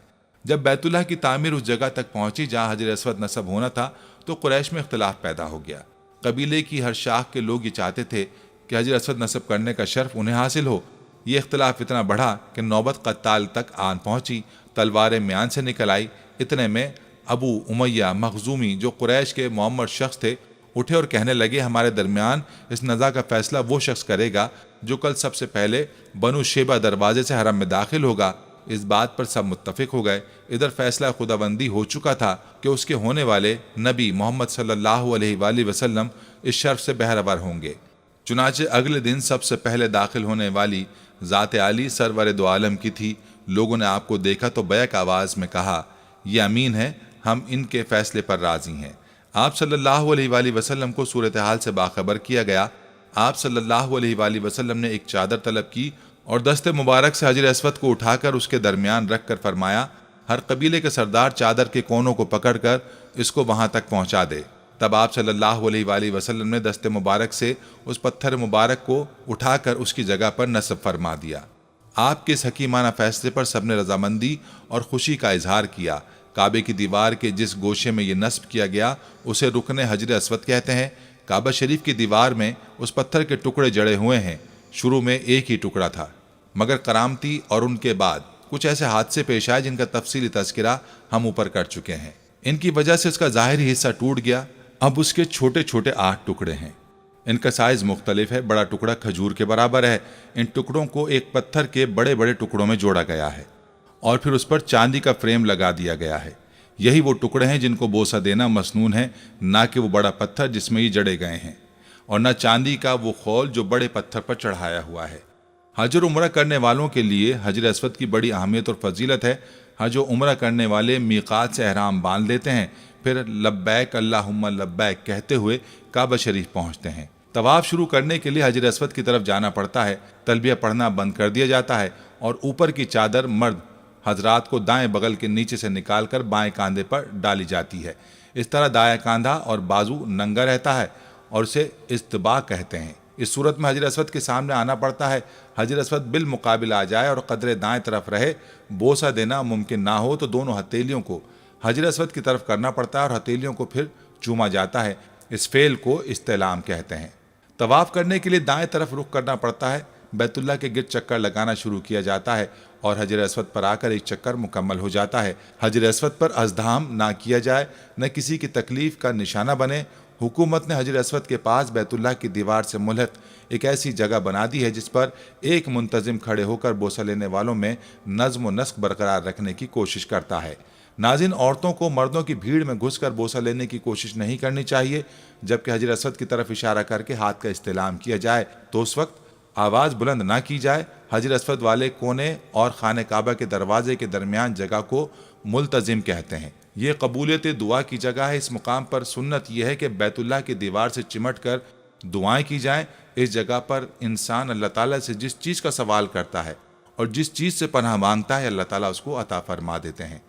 جب بیت اللہ کی تعمیر اس جگہ تک پہنچی جہاں حجر اسود نصب ہونا تھا تو قریش میں اختلاف پیدا ہو گیا۔ قبیلے کی ہر شاخ کے لوگ یہ چاہتے تھے کہ حجر اسود نصب کرنے کا شرف انہیں حاصل ہو۔ یہ اختلاف اتنا بڑھا کہ نوبت قتال تک آن پہنچی، تلواریں میان سے نکل آئی۔ اتنے میں ابو امیہ مخزومی جو قریش کے معمر شخص تھے اٹھے اور کہنے لگے، ہمارے درمیان اس نزاع کا فیصلہ وہ شخص کرے گا جو کل سب سے پہلے بنو شیبہ دروازے سے حرم میں داخل ہوگا۔ اس بات پر سب متفق ہو گئے۔ ادھر فیصلہ خداوندی ہو چکا تھا کہ اس کے ہونے والے نبی محمد صلی اللہ علیہ وآلہ وسلم اس شرف سے بہرور ہوں گے۔ چنانچہ اگلے دن سب سے پہلے داخل ہونے والی ذات عالی سرور دو عالم کی تھی۔ لوگوں نے آپ کو دیکھا تو بیک آواز میں کہا، یہ امین ہے، ہم ان کے فیصلے پر راضی ہیں۔ آپ صلی اللہ علیہ وآلہ وسلم کو صورتحال سے باخبر کیا گیا۔ آپ صلی اللہ علیہ وآلہ وسلم نے ایک چادر طلب کی اور دست مبارک سے حجر اسود کو اٹھا کر اس کے درمیان رکھ کر فرمایا، ہر قبیلے کے سردار چادر کے کونوں کو پکڑ کر اس کو وہاں تک پہنچا دے۔ تب آپ صلی اللہ علیہ وآلہ وسلم نے دست مبارک سے اس پتھر مبارک کو اٹھا کر اس کی جگہ پر نصب فرما دیا۔ آپ کے اس حکیمانہ فیصلے پر سب نے رضامندی اور خوشی کا اظہار کیا۔ کعبے کی دیوار کے جس گوشے میں یہ نصب کیا گیا اسے رکن حجر اسود کہتے ہیں۔ کعبہ شریف کی دیوار میں اس پتھر کے ٹکڑے جڑے ہوئے ہیں۔ شروع میں ایک ہی ٹکڑا تھا، مگر کرامتی اور ان کے بعد کچھ ایسے حادثے پیش آئے جن کا تفصیلی تذکرہ ہم اوپر کر چکے ہیں۔ ان کی وجہ سے اس کا ظاہری حصہ ٹوٹ گیا۔ اب اس کے چھوٹے چھوٹے 8 ٹکڑے ہیں۔ ان کا سائز مختلف ہے۔ بڑا ٹکڑا کھجور کے برابر ہے۔ ان ٹکڑوں کو ایک پتھر کے بڑے بڑے ٹکڑوں میں جوڑا گیا ہے اور پھر اس پر چاندی کا فریم لگا دیا گیا ہے۔ یہی وہ ٹکڑے ہیں جن کو بوسہ دینا مسنون ہے، نہ کہ وہ بڑا پتھر جس میں یہ جڑے گئے ہیں، اور نہ چاندی کا وہ خول جو بڑے پتھر پر چڑھایا ہوا ہے۔ حج اور عمرہ کرنے والوں کے لیے حجر اسود کی بڑی اہمیت اور فضیلت ہے۔ حج و عمرہ کرنے والے میقات سے احرام باندھ لیتے ہیں، پھر لبیک اللہم لبیک کہتے ہوئے کعبہ شریف پہنچتے ہیں۔ طواف شروع کرنے کے لیے حجر اسود کی طرف جانا پڑتا ہے۔ تلبیہ پڑھنا بند کر دیا جاتا ہے اور اوپر کی چادر مرد حضرات کو دائیں بغل کے نیچے سے نکال کر بائیں کاندھے پر ڈالی جاتی ہے۔ اس طرح دائیں کاندھا اور بازو ننگا رہتا ہے اور اسے استباق کہتے ہیں۔ اس صورت میں حجر اسود کے سامنے آنا پڑتا ہے۔ حجر اسود بالمقابل آ جائے اور قدرے دائیں طرف رہے، بوسہ دینا ممکن نہ ہو تو دونوں ہتھیلیوں کو حجر اسود کی طرف کرنا پڑتا ہے اور ہتھیلیوں کو پھر چوما جاتا ہے۔ اس فعل کو استعلام کہتے ہیں۔ طواف کرنے کے لیے دائیں طرف رخ کرنا پڑتا ہے۔ بیت اللہ کے گرد چکر لگانا شروع کیا جاتا ہے اور حجر اسود پر آ کر ایک چکر مکمل ہو جاتا ہے۔ حجر اسود پر ازدحام نہ کیا جائے، نہ کسی کی تکلیف کا نشانہ بنے۔ حکومت نے حجر اسود کے پاس بیت اللہ کی دیوار سے ملحق ایک ایسی جگہ بنا دی ہے جس پر ایک منتظم کھڑے ہو کر بوسہ لینے والوں میں نظم و نسق برقرار رکھنے کی کوشش کرتا ہے۔ ناظرین، عورتوں کو مردوں کی بھیڑ میں گھس کر بوسہ لینے کی کوشش نہیں کرنی چاہیے۔ جبکہ حجر اسود کی طرف اشارہ کر کے ہاتھ کا استعلام کیا جائے تو اس وقت آواز بلند نہ کی جائے۔ حجر اسود والے کونے اور خانہ کعبہ کے دروازے کے درمیان جگہ کو ملتزم کہتے ہیں۔ یہ قبولیت دعا کی جگہ ہے۔ اس مقام پر سنت یہ ہے کہ بیت اللہ کی دیوار سے چمٹ کر دعائیں کی جائیں۔ اس جگہ پر انسان اللہ تعالیٰ سے جس چیز کا سوال کرتا ہے اور جس چیز سے پناہ مانگتا ہے، اللہ تعالیٰ اس کو عطا فرما دیتے ہیں۔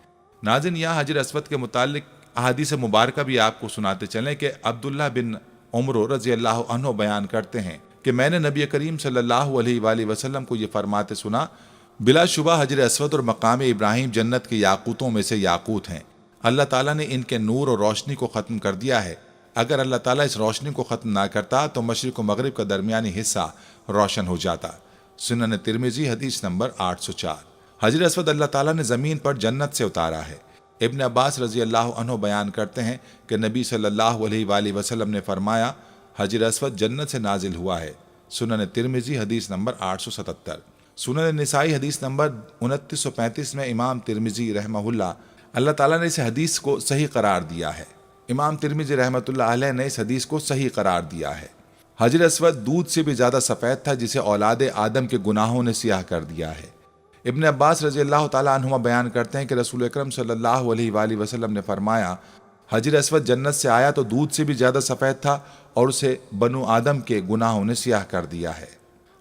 ناظرین، یہاں حجر اسود کے متعلق احادیث مبارکہ بھی آپ کو سناتے چلیں کہ عبداللہ بن عمر رضی اللہ عنہ بیان کرتے ہیں کہ میں نے نبی کریم صلی اللہ علیہ وآلہ وسلم کو یہ فرماتے سنا، بلا شبہ حجر اسود اور مقام ابراہیم جنت کے یاقوتوں میں سے یاقوت ہیں۔ اللہ تعالیٰ نے ان کے نور اور روشنی کو ختم کر دیا ہے۔ اگر اللہ تعالیٰ اس روشنی کو ختم نہ کرتا تو مشرق و مغرب کا درمیانی حصہ روشن ہو جاتا۔ سنن ترمذی حدیث نمبر 804۔ حجر اسود اللہ تعالیٰ نے زمین پر جنت سے اتارا ہے۔ ابن عباس رضی اللہ عنہ بیان کرتے ہیں کہ نبی صلی اللہ علیہ وآلہ وسلم نے فرمایا، حجر اسود جنت سے نازل ہوا ہے۔ سنن ترمذی حدیث نمبر 877۔ سنن نسائی حدیث نمبر 2935 میں امام ترمذی رحمہ اللہ تعالیٰ نے اس حدیث کو صحیح قرار دیا ہے۔ امام ترمذی رحمۃ اللہ علیہ نے اس حدیث کو صحیح قرار دیا ہے۔ حجر اسود دودھ سے بھی زیادہ سفید تھا جسے اولاد آدم کے گناہوں نے سیاہ کر دیا ہے۔ ابن عباس رضی اللہ تعالیٰ عنہما بیان کرتے ہیں کہ رسول اکرم صلی اللہ علیہ وآلہ وسلم نے فرمایا، حجر اسود جنت سے آیا تو دودھ سے بھی زیادہ سفید تھا اور اسے بنو آدم کے گناہوں نے سیاہ کر دیا ہے۔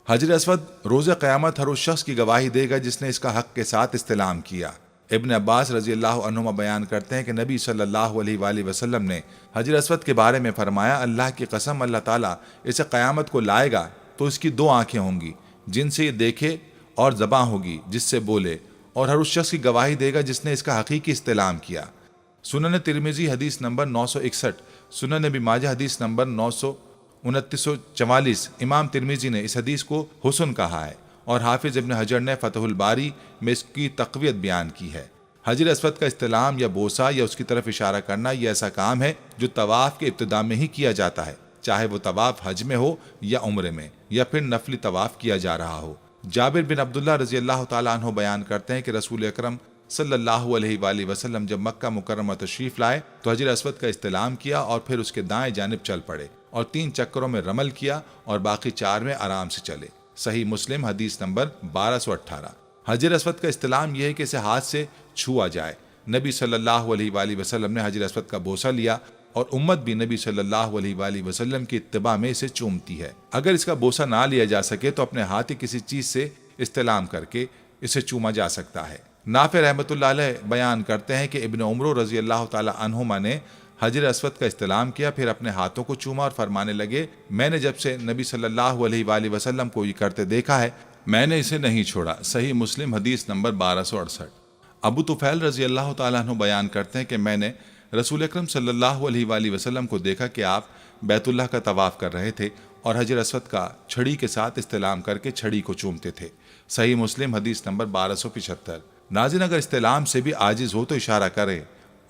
حجر اسود روز قیامت ہر اس شخص کی گواہی دے گا جس نے اس کا حق کے ساتھ استلام کیا۔ ابن عباس رضی اللہ عنہما بیان کرتے ہیں کہ نبی صلی اللہ علیہ وآلہ وسلم نے حجر اسود کے بارے میں فرمایا، اللہ کی قسم، اللہ تعالیٰ اسے قیامت کو لائے گا تو اس کی 2 آنکھیں ہوں گی جن سے یہ دیکھے، اور زباں ہوگی جس سے بولے، اور ہر اس شخص کی گواہی دے گا جس نے اس کا حقیقی استلام کیا۔ سنن ترمذی حدیث نمبر 961، سنن ابن ماجہ حدیث نمبر 2944۔ امام ترمذی نے اس حدیث کو حسن کہا ہے اور حافظ ابن حجر نے فتح الباری میں اس کی تقویت بیان کی ہے۔ حجر اسود کا استلام یا بوسہ یا اس کی طرف اشارہ کرنا یہ ایسا کام ہے جو طواف کے ابتدا میں ہی کیا جاتا ہے، چاہے وہ طواف حج میں ہو یا عمرے میں یا پھر نفلی طواف کیا جا رہا ہو۔ جابر بن عبداللہ رضی اللہ تعالیٰ عنہ بیان کرتے ہیں کہ رسول اکرم صلی اللہ علیہ وآلہ وسلم جب مکہ مکرمہ تشریف لائے تو حجر اسود کا استلام کیا اور پھر اس کے دائیں جانب چل پڑے اور 3 چکروں میں رمل کیا اور باقی 4 میں آرام سے چلے۔ صحیح مسلم حدیث نمبر 1218۔ حجر اسود کا استلام یہ ہے کہ اسے ہاتھ سے چھوا جائے۔ نبی صلی اللہ علیہ وآلہ وسلم نے حجر اسود کا بوسہ لیا اور امت بھی نبی صلی اللہ علیہ وآلہ وسلم کی اتباع میں اسے چومتی ہے۔ اگر اس کا بوسہ نہ لیا جا سکے تو اپنے ہاتھ کسی چیز سے استلام کر کے اسے چوما جا سکتا ہے۔ نافع رحمۃ اللہ علیہ بیان کرتے ہیں کہ ابن عمر رضی اللہ تعالی عنہما نے حجر اسود کا استلام کیا، پھر اپنے ہاتھوں کو چوما اور فرمانے لگے، میں نے جب سے نبی صلی اللہ علیہ وآلہ وسلم کو یہ کرتے دیکھا ہے میں نے اسے نہیں چھوڑا۔ صحیح مسلم حدیث نمبر 1268۔ ابو طفیل رضی اللہ تعالیٰ عنہ بیان کرتے ہیں کہ میں نے رسول اکرم صلی اللہ علیہ وآلہ وسلم کو دیکھا کہ آپ بیت اللہ کا طواف کر رہے تھے اور حجر اسود کا چھڑی کے ساتھ استلام کر کے چھڑی کو چومتے تھے۔ صحیح مسلم حدیث نمبر 1275۔ ناظرین، اگر استلام سے بھی عاجز ہو تو اشارہ کرے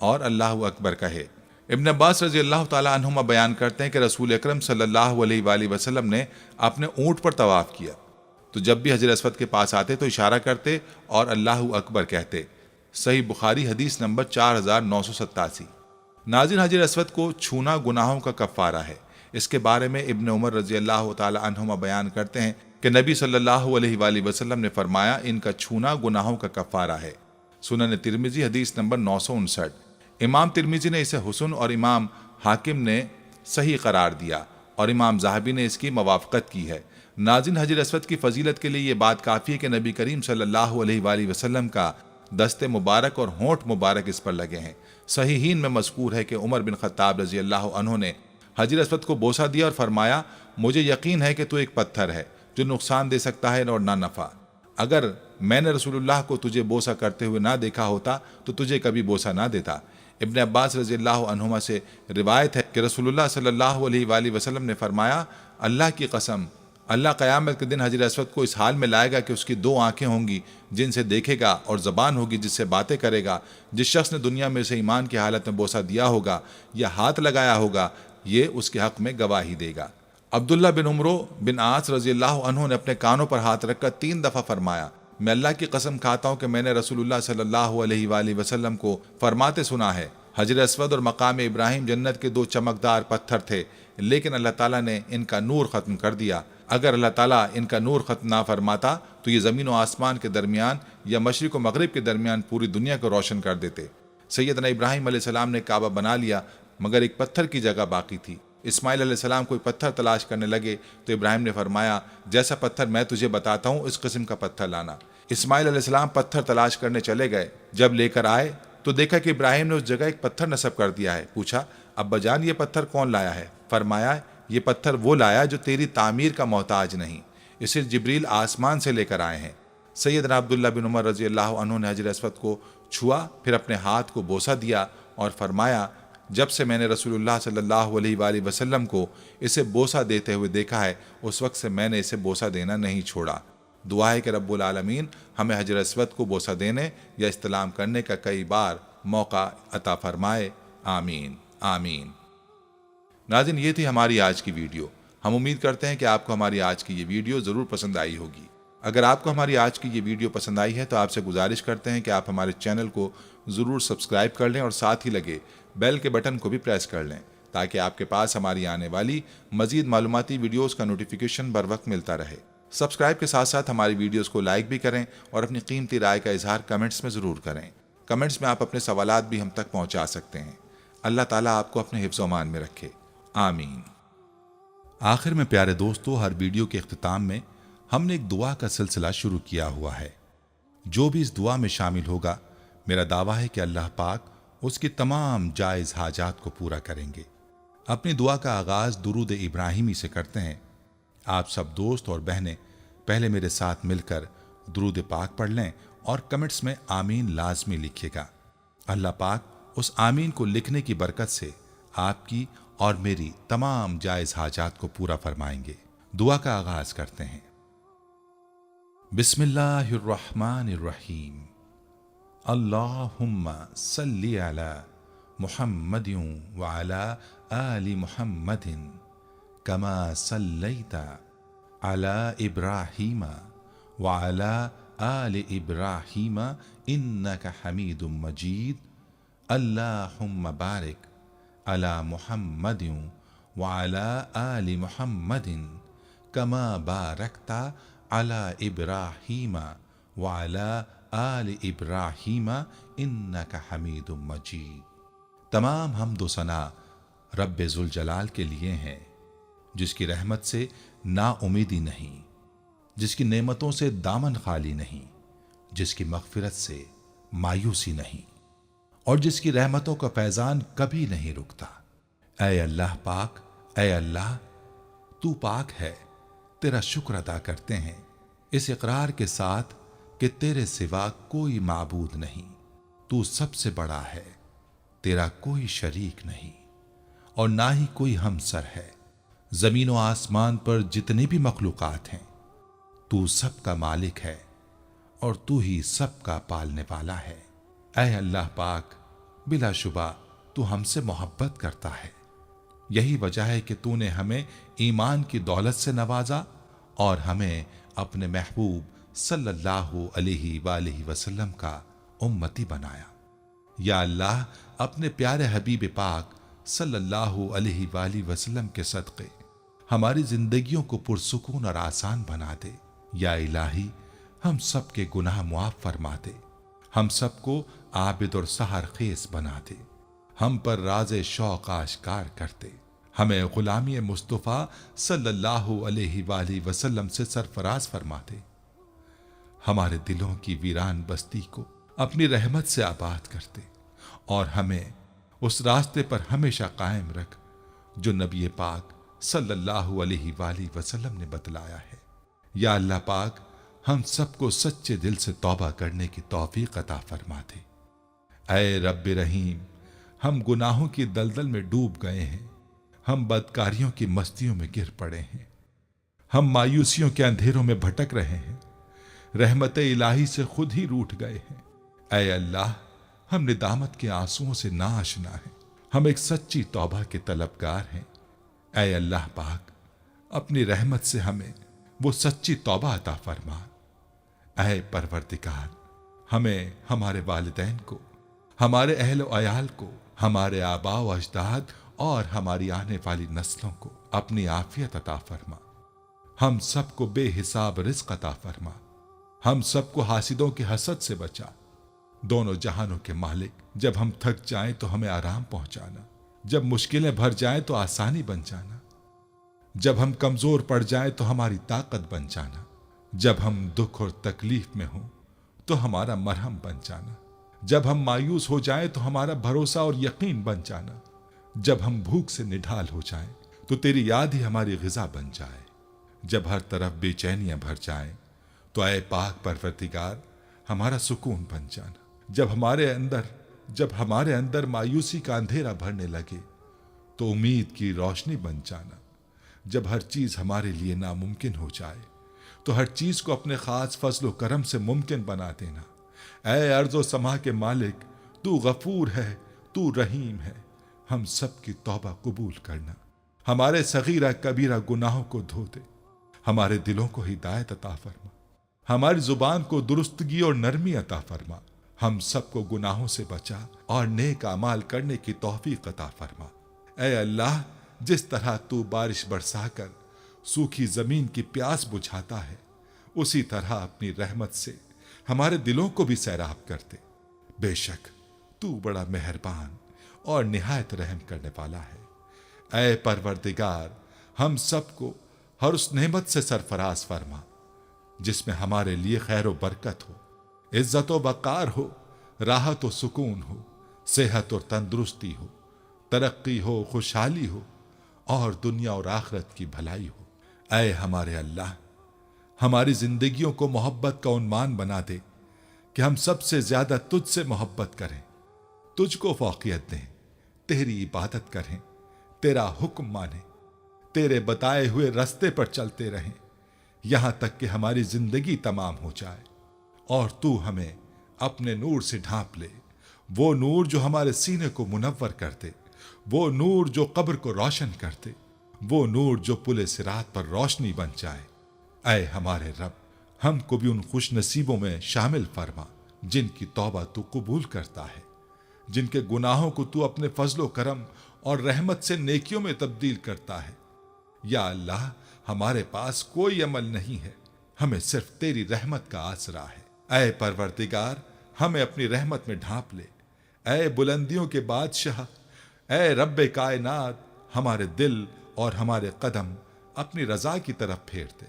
اور اللہ اکبر کہے۔ ابن عباس رضی اللہ تعالیٰ عنہما بیان کرتے ہیں کہ رسول اکرم صلی اللہ علیہ وآلہ وسلم نے اپنے اونٹ پر طواف کیا تو جب بھی حجر اسود کے پاس آتے تو اشارہ کرتے اور اللہ اکبر کہتے۔ صحیح بخاری حدیث نمبر 4987۔ ناظرین، حجر اسود کو چھونا گناہوں کا کفارہ ہے۔ اس کے بارے میں ابن عمر رضی اللہ تعالی عنہما بیان کرتے ہیں کہ نبی صلی اللہ علیہ وآلہ وسلم نے فرمایا ان کا چھونا گناہوں کا کفارہ ہے۔ سنن ترمذی حدیث نمبر 959۔ امام ترمذی نے اسے حسن اور امام حاکم نے صحیح قرار دیا اور امام ذہبی نے اس کی موافقت کی ہے۔ ناظرین، حجر اسود کی فضیلت کے لیے یہ بات کافی ہے کہ نبی کریم صلی اللہ علیہ وآلہ وسلم کا دست مبارک اور ہونٹ مبارک اس پر لگے ہیں۔ صحیحین میں مذکور ہے کہ عمر بن خطاب رضی اللہ عنہ نے حجر اسود کو بوسہ دیا اور فرمایا مجھے یقین ہے کہ تو ایک پتھر ہے جو نقصان دے سکتا ہے اور نہ نفع۔ اگر میں نے رسول اللہ کو تجھے بوسہ کرتے ہوئے نہ دیکھا ہوتا تو تجھے کبھی بوسہ نہ دیتا۔ ابن عباس رضی اللہ عنہما سے روایت ہے کہ رسول اللہ صلی اللہ علیہ وآلہ وسلم نے فرمایا اللہ کی قسم، اللہ قیامت کے دن حجر اسود کو اس حال میں لائے گا کہ اس کی دو آنکھیں ہوں گی جن سے دیکھے گا اور زبان ہوگی جس سے باتیں کرے گا۔ جس شخص نے دنیا میں اسے ایمان کی حالت میں بوسہ دیا ہوگا یا ہاتھ لگایا ہوگا یہ اس کے حق میں گواہی دے گا۔ عبداللہ بن عمرو بن عاص رضی اللہ عنہ نے اپنے کانوں پر ہاتھ رکھ کر 3 دفعہ فرمایا میں اللہ کی قسم کھاتا ہوں کہ میں نے رسول اللہ صلی اللہ علیہ وآلہ وسلم کو فرماتے سنا ہے حجر اسود اور مقام ابراہیم جنت کے 2 چمکدار پتھر تھے لیکن اللہ تعالیٰ نے ان کا نور ختم کر دیا۔ اگر اللہ تعالیٰ ان کا نور ختم نہ فرماتا تو یہ زمین و آسمان کے درمیان یا مشرق و مغرب کے درمیان پوری دنیا کو روشن کر دیتے۔ سیدنا ابراہیم علیہ السلام نے کعبہ بنا لیا مگر ایک پتھر کی جگہ باقی تھی۔ اسماعیل علیہ السلام کوئی پتھر تلاش کرنے لگے تو ابراہیم نے فرمایا جیسا پتھر میں تجھے بتاتا ہوں اس قسم کا پتھر لانا۔ اسماعیل علیہ السلام پتھر تلاش کرنے چلے گئے، جب لے کر آئے تو دیکھا کہ ابراہیم نے اس جگہ ایک پتھر نصب کر دیا ہے۔ پوچھا ابا جان یہ پتھر کون لایا ہے؟ فرمایا یہ پتھر وہ لایا جو تیری تعمیر کا محتاج نہیں، اسے جبریل آسمان سے لے کر آئے ہیں۔ سیدنا عبداللہ بن عمر رضی اللہ عنہ نے حجر اسود کو چھوا، پھر اپنے ہاتھ کو بوسہ دیا اور فرمایا جب سے میں نے رسول اللہ صلی اللہ علیہ وآلہ وسلم کو اسے بوسہ دیتے ہوئے دیکھا ہے اس وقت سے میں نے اسے بوسہ دینا نہیں چھوڑا۔ دعا ہے کہ رب العالمین ہمیں حجر اسود کو بوسہ دینے یا استلام کرنے کا کئی بار موقع عطا فرمائے، آمین آمین۔ ناظرین، یہ تھی ہماری آج کی ویڈیو۔ ہم امید کرتے ہیں کہ آپ کو ہماری آج کی یہ ویڈیو ضرور پسند آئی ہوگی۔ اگر آپ کو ہماری آج کی یہ ویڈیو پسند آئی ہے تو آپ سے گزارش کرتے ہیں کہ آپ ہمارے چینل کو ضرور سبسکرائب کر لیں اور ساتھ ہی لگے بیل کے بٹن کو بھی پریس کر لیں تاکہ آپ کے پاس ہماری آنے والی مزید معلوماتی ویڈیوز کا نوٹیفیکیشن بر وقت ملتا رہے۔ سبسکرائب کے ساتھ ساتھ ہماری ویڈیوز کو لائک بھی کریں اور اپنی قیمتی رائے کا اظہار کمنٹس میں ضرور کریں۔ کمنٹس میں آپ اپنے سوالات بھی ہم تک پہنچا سکتے ہیں۔ اللہ تعالیٰ آپ کو اپنے حفظ و امان میں رکھے، آمین۔ آخر میں پیارے دوستو، ہر ویڈیو کے اختتام میں ہم نے ایک دعا کا سلسلہ شروع کیا ہوا ہے۔ جو بھی اس دعا میں شامل ہوگا میرا دعویٰ ہے کہ اللہ پاک اس کی تمام جائز حاجات کو پورا کریں گے۔ اپنی دعا کا آغاز درود ابراہیمی سے کرتے ہیں۔ آپ سب دوست اور بہنیں پہلے میرے ساتھ مل کر درود پاک پڑھ لیں اور کمنٹس میں آمین لازمی لکھیے گا۔ اللہ پاک اس آمین کو لکھنے کی برکت سے آپ کی اور میری تمام جائز حاجات کو پورا فرمائیں گے۔ دعا کا آغاز کرتے ہیں۔ بسم اللہ الرحمن الرحیم۔ اللہم صلی علی محمد وعلی آل محمد کما صلیت علی ابراہیم وعلی آل ابراہیم انک حمید مجید۔ اللہم بارک علی محمد وعلی آل محمد کما بارکت علی ابراہیم وعلی آل ابراہیم انک حمید مجید۔ تمام حمد و ثنا رب ذوالجلال کے لیے ہیں، جس کی رحمت سے نا امیدی نہیں، جس کی نعمتوں سے دامن خالی نہیں، جس کی مغفرت سے مایوسی نہیں، اور جس کی رحمتوں کا فیضان کبھی نہیں رکتا۔ اے اللہ پاک، اے اللہ تو پاک ہے، تیرا شکر ادا کرتے ہیں اس اقرار کے ساتھ کہ تیرے سوا کوئی معبود نہیں، تو سب سے بڑا ہے، تیرا کوئی شریک نہیں اور نہ ہی کوئی ہمسر ہے۔ زمین و آسمان پر جتنی بھی مخلوقات ہیں تو سب کا مالک ہے اور تو ہی سب کا پالنے والا ہے۔ اے اللہ پاک، بلا شبہ تو ہم سے محبت کرتا ہے، یہی وجہ ہے کہ تو نے ہمیں ایمان کی دولت سے نوازا اور ہمیں اپنے محبوب صلی اللہ علیہ وآلہ وسلم کا امتی بنایا۔ یا اللہ، اپنے پیارے حبیب پاک صلی اللہ علیہ وآلہ وسلم کے صدقے ہماری زندگیوں کو پرسکون اور آسان بنا دے۔ یا الہی، ہم سب کے گناہ معاف فرما دے، ہم سب کو عابد اور سحر خیز بنا دے، ہم پر راز شوق آشکار کر دے، ہمیں غلامی مصطفیٰ صلی اللہ علیہ وآلہ وسلم سے سرفراز فرما دے، ہمارے دلوں کی ویران بستی کو اپنی رحمت سے آباد کر دے اور ہمیں اس راستے پر ہمیشہ قائم رکھ جو نبی پاک صلی اللہ علیہ وآلہ وسلم نے بتلایا ہے۔ یا اللہ پاک، ہم سب کو سچے دل سے توبہ کرنے کی توفیق عطا فرما دے۔ اے رب رحیم، ہم گناہوں کی دلدل میں ڈوب گئے ہیں، ہم بدکاریوں کی مستیوں میں گر پڑے ہیں، ہم مایوسیوں کے اندھیروں میں بھٹک رہے ہیں، رحمت الہی سے خود ہی روٹھ گئے ہیں۔ اے اللہ، ہم ندامت کے آنسوؤں سے ناآشنا ہیں، ہم ایک سچی توبہ کے طلبگار ہیں۔ اے اللہ پاک، اپنی رحمت سے ہمیں وہ سچی توبہ عطا فرما۔ اے پروردگار، ہمیں ہمارے والدین کو، ہمارے اہل و عیال کو، ہمارے آباء و اجداد اور ہماری آنے والی نسلوں کو اپنی عافیت عطا فرما، ہم سب کو بے حساب رزق عطا فرما، ہم سب کو حاسدوں کے حسد سے بچا۔ دونوں جہانوں کے مالک، جب ہم تھک جائیں تو ہمیں آرام پہنچانا، جب مشکلیں بھر جائیں تو آسانی بن جانا، جب ہم کمزور پڑ جائیں تو ہماری طاقت بن جانا، جب ہم دکھ اور تکلیف میں ہوں تو ہمارا مرہم بن جانا، جب ہم مایوس ہو جائیں تو ہمارا بھروسہ اور یقین بن جانا، جب ہم بھوک سے نڈھال ہو جائیں تو تیری یاد ہی ہماری غذا بن جائے، جب ہر طرف بے چینیاں بھر جائیں تو اے پاک پروردگار ہمارا سکون بن جانا، جب ہمارے اندر مایوسی کا اندھیرا بھرنے لگے تو امید کی روشنی بن جانا، جب ہر چیز ہمارے لیے ناممکن ہو جائے تو ہر چیز کو اپنے خاص فضل و کرم سے ممکن بنا دینا۔ اے ارض و سما کے مالک، تو غفور ہے، تو رحیم ہے، ہم سب کی توبہ قبول کرنا، ہمارے صغیرہ کبیرہ گناہوں کو دھو دے، ہمارے دلوں کو ہدایت عطا فرما، ہماری زبان کو درستگی اور نرمی عطا فرما، ہم سب کو گناہوں سے بچا اور نیک اعمال کرنے کی توفیق عطا فرما۔ اے اللہ، جس طرح تو بارش برسا کر سوکھی زمین کی پیاس بجھاتا ہے، اسی طرح اپنی رحمت سے ہمارے دلوں کو بھی سیراب کر دے۔ بے شک تو بڑا مہربان اور نہایت رحم کرنے والا ہے۔ اے پروردگار، ہم سب کو ہر اس نعمت سے سرفراز فرما جس میں ہمارے لیے خیر و برکت ہو، عزت و وقار ہو، راحت و سکون ہو، صحت اور تندرستی ہو، ترقی ہو، خوشحالی ہو اور دنیا اور آخرت کی بھلائی ہو۔ اے ہمارے اللہ، ہماری زندگیوں کو محبت کا عنوان بنا دے کہ ہم سب سے زیادہ تجھ سے محبت کریں، تجھ کو فوقیت دیں، تیری عبادت کریں، تیرا حکم مانیں، تیرے بتائے ہوئے رستے پر چلتے رہیں یہاں تک کہ ہماری زندگی تمام ہو جائے اور تو ہمیں اپنے نور سے ڈھانپ لے، وہ نور جو ہمارے سینے کو منور کر دے، وہ نور جو قبر کو روشن کر دے، وہ نور جو پل صراط پر روشنی بن جائے۔ اے ہمارے رب، ہم کو بھی ان خوش نصیبوں میں شامل فرما جن کی توبہ تو قبول کرتا ہے، جن کے گناہوں کو تو اپنے فضل و کرم اور رحمت سے نیکیوں میں تبدیل کرتا ہے۔ یا اللہ، ہمارے پاس کوئی عمل نہیں ہے، ہمیں صرف تیری رحمت کا آسرا ہے۔ اے پروردگار، ہمیں اپنی رحمت میں ڈھانپ لے۔ اے بلندیوں کے بادشاہ، اے رب کائنات، ہمارے دل اور ہمارے قدم اپنی رضا کی طرف پھیر دے۔